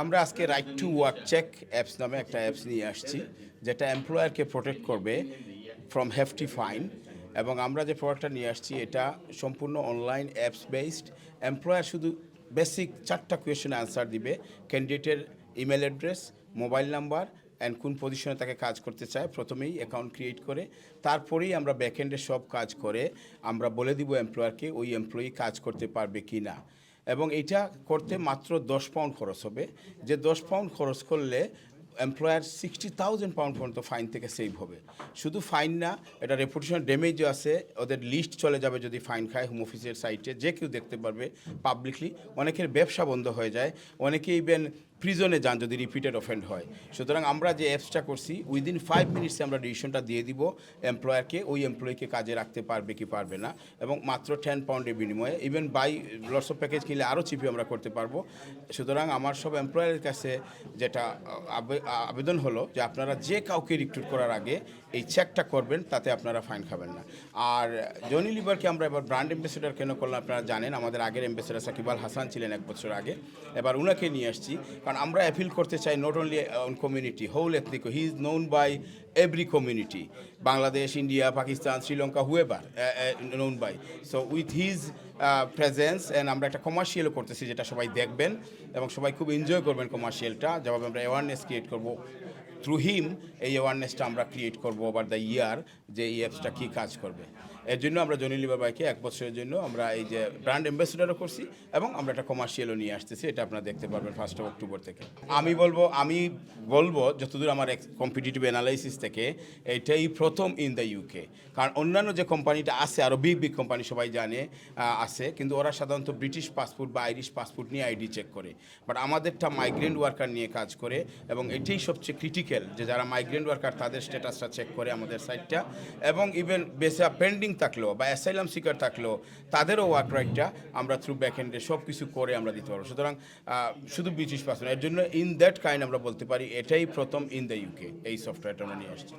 আমরা আজকে right to work check apps নামে একটা অ্যাপস নিয়ে আসছি, যেটা এমপ্লয়ারকে প্রোটেক্ট করবে ফ্রম হেফটি ফাইন। এবং আমরা যে প্রোডাক্টটা নিয়ে আসছি এটা সম্পূর্ণ অনলাইন অ্যাপস বেসড। এমপ্লয়ার শুধু বেসিক 4টা কোয়েশ্চেন অ্যান্সার দিবে: ক্যান্ডিডেটের email address, mobile number and কোন পজিশনে তাকে কাজ করতে চায়, প্রথমেই অ্যাকাউন্ট ক্রিয়েট করে তারপরেই আমরা ব্যাকএন্ডে সব কাজ করে আমরা বলে দিব এমপ্লয়ারকে ওই এমপ্লয়ি কাজ করতে পারবে কি না। এবং এটা করতে মাত্র 10 পাউন্ড খরচ হবে, যে 10 পাউন্ড খরচ করলে এমপ্লয়ার 60,000 পাউন্ড পর্যন্ত ফাইন থেকে সেভ হবে। শুধু ফাইন না, এটা রেপুটেশন ড্যামেজও আছে, ওদের লিস্ট চলে যাবে যদি ফাইন খায়। হোম অফিসের সাইটে যে কেউ দেখতে পারবে পাবলিকলি। অনেকের ব্যবসা বন্ধ হয়ে যায়, অনেকে ইভেন প্রিজনে যান যদি রিপিটেড অফেন্ড হয়। সুতরাং আমরা যে অ্যাপসটা করছি উইদিন 5 মিনিটসে আমরা ডিসিশনটা দিয়ে দিব এমপ্লয়ারকে, ওই এমপ্লয়িকে কাজে রাখতে পারবে কি পারবে না, এবং মাত্র 10 পাউন্ডের বিনিময়ে even by lots of package কিনলে আরও চিপে আমরা করতে পারবো। সুতরাং আমার সব এমপ্লয়ারের কাছে যেটা আবেদন হলো যে আপনারা যে কাউকে রিক্রুট করার আগে এই চেকটা করবেন, তাতে আপনারা ফাইন খাবেন না। আর জনি লিভারকে আমরা এবার ব্র্যান্ড অ্যাম্বাসেডর কেন করলাম আপনারা জানেন, আমাদের আগের অ্যাম্বাসেডর সাকিব আল হাসান ছিলেন 1 বছর আগে, এবার উনাকে নিয়ে আসছি কারণ আমরা অ্যাপিল করতে চাই not only on community, whole ethnic. He is known by every community, Bangladesh, India, Pakistan, Sri Lanka, whoever known by. So with his presence and আমরা একটা কমার্শিয়ালও করতেছি যেটা সবাই দেখবেন এবং সবাই খুব এনজয় করবেন কমার্শিয়ালটা, যেভাবে আমরা অ্যাওয়ারনেস ক্রিয়েট করবো থ্রু হিম। এই অ্যাওয়ারনেসটা আমরা ক্রিয়েট করবো ওভার দ্য ইয়ার, যে এই অ্যাপসটা কী কাজ করবে। এর জন্য আমরা জনি লিভার বাইকে 1 বছরের জন্য আমরা এই যে ব্র্যান্ড অ্যাম্বাসেডারও করছি এবং আমরা একটা কমার্শিয়ালও নিয়ে আসতেছি। এটা আপনারা দেখতে পারবেন 1 অক্টোবর থেকে। আমি বলবো যতদূর আমার কম্পিটিটিভ অ্যানালাইসিস থেকে এটাই প্রথম ইন দ্য ইউকে। কারণ অন্যান্য যে কোম্পানিটা আছে, আরও বিগ কোম্পানি সবাই জানে আছে, কিন্তু ওরা সাধারণত ব্রিটিশ পাসপোর্ট বা আইরিশ পাসপোর্ট নিয়ে আইডি চেক করে, বাট আমাদেরটা মাইগ্রেন্ট ওয়ার্কার নিয়ে কাজ করে। এবং এটাই সবচেয়ে ক্রিটিক্যাল যে যারা মাইগ্রেন্ট ওয়ার্কার তাদের স্ট্যাটাসটা চেক করে আমাদের সাইটটা। এবং ইভেন বেসা পেন্ডিং থাকলেও বা অ্যাসাইলাম সিকার থাকলেও তাদেরও ওয়ার্ক রাইটটা আমরা থ্রু ব্যাকএন্ডে সব কিছু করে আমরা দিতে পারবো। সুতরাং শুধু ব্রিটিশ পাসপোর্ট, এর জন্য ইন দ্যাট কাইন্ড আমরা বলতে পারি এটাই প্রথম ইন দ্য ইউকে এই সফটওয়্যারটা আমরা নিয়ে আসছি।